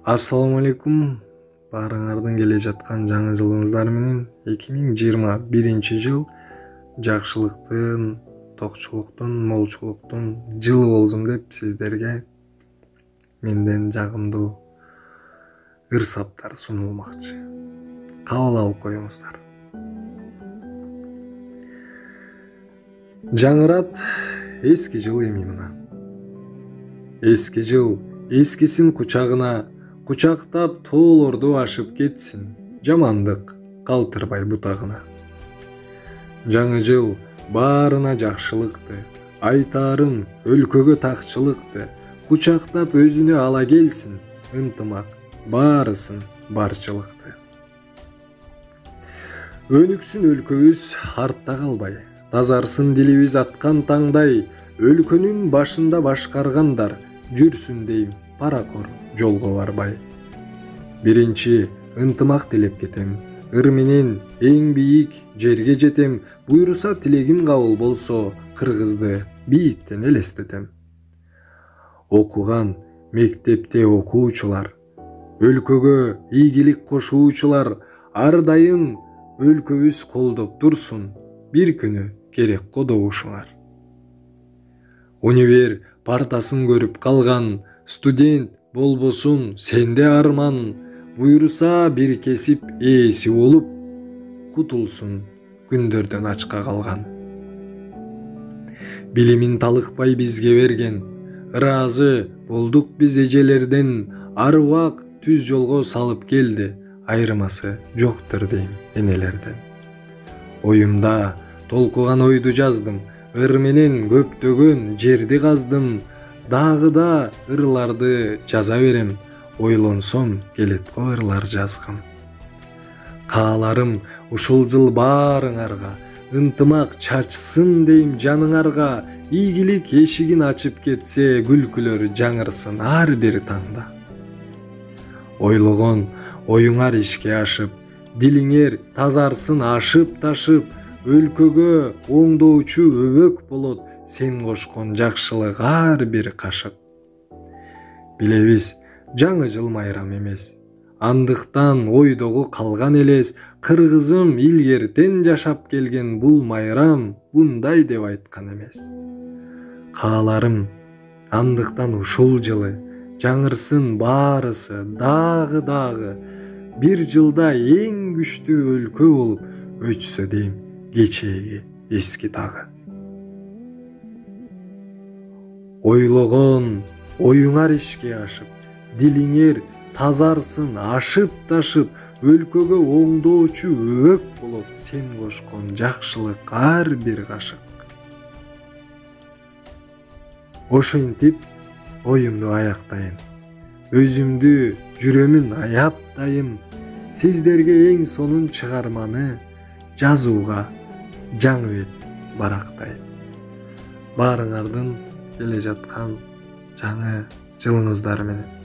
Assalamu alaikum. Баарыңардын келе жаткан жаңы жылыңыздар менен 2021 жыл жакшылыктын, токчулуктун, молчулуктун жылы болсун деп сиздерге менден жагымдуу ырсаптар сунулмакчы. Кабыл алып коюңуздар. Жаңырат эски жыл эми мына. Эски жыл эскисин кучагына кучактап тоолорду ашып кетсин, жамандык калтырбай бутагына. Жаңы жыл баарына жакшылыкты, айтарым өлкөгө такчылыкты, кучактап өзүнө ала келсин, ынтымак баарысын барчылыкты. Өнүксүн өлкөбүз артта калбай, тазарсын дилибиз аткан таңдай, өлкөнүн башында башкаргандар жүрсүн дейм паракор жолго барбай. Биринчи ынтымак тилеп кетем, ыр менен эң бийик жерге жетем, буйруса тилегим кабыл болсо, кыргызды бийиктен элестетем. Окуган мектепте окуучулар, өлкөгө ийгилик кошуучулар, ар дайым өлкөбүз колдоп турсун, бир күнү керек кодобушуңар. Универ партасын көрүп калган, студент болбосун сенде арман, буйруса бир кесип ээси болуп, кутулсун күндөрдөн ачка калган. Билимин талыкпай бизге берген, ыраазы болдук биз эжелерден, ар убак түз жолго салып келди, айырмасы жоктур дейм энелерден. Оюмда толкуган ойду жаздым, ыр менен көптөгөн жерди каздым, дагы да ырларды жаза берем, ойлонсом келет го ырлар жазгым. Кааларым ушул жыл баарыңарга, ынтымак чачсын дейм жаныңарга, ийгилик эшигин ачып кетсе, күлкүлөр жаңырсын ар бир таңда. Ойлогон оюңар ишке ашып, дилиңер тазарсын ашып ташып, өлкөгө оңдоочу өбөк болот сен кошкон жакшылык ар бир кашык. Билебиз, жаңы жыл майрам эмес, андыктан ойдогу калган элес, кыргызым илгертен жашап келген бул майрам мындай деп айткан эмес. Кааларым андыктан ушул жылы жаңырсын баарысы дагы, бир жылда эң күчтүү өлкө болуп өчсө дейм кечээги эски дагы. Ойлогон оюңар ишке ашып, дилиңер тазарсын ашып ташып, өлкөгө оңдоочу өбөк болот сен кошкон жакшылык ар бир кашык. Ошентип оюмду аяктайын, өзүмдү жүрөмүн аяптайым, сиздерге эң сонун чыгарманы жазууга жаңы бет барактайын. Баарыңардын келе жаткан жаңы жылыңыздар менен.